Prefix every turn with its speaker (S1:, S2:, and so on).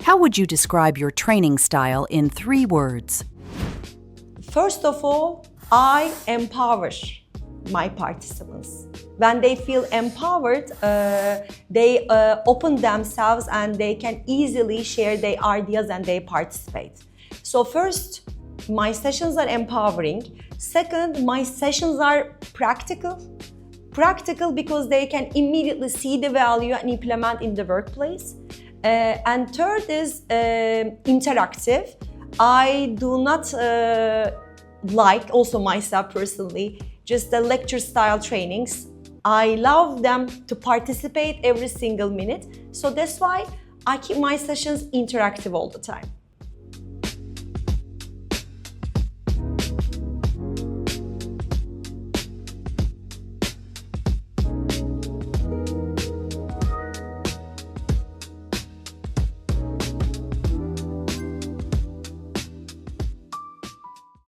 S1: How would you describe your training style in 3 words?
S2: First of all, I empower my participants. When they feel empowered, they open themselves and they can easily share their ideas and they participate. So first, my sessions are empowering. Second, my sessions are practical. Practical because they can immediately see the value and implement in the workplace. And third is interactive. I do not like, also myself personally, just the lecture style trainings. I love them to participate every single minute. So that's why I keep my sessions interactive all the time.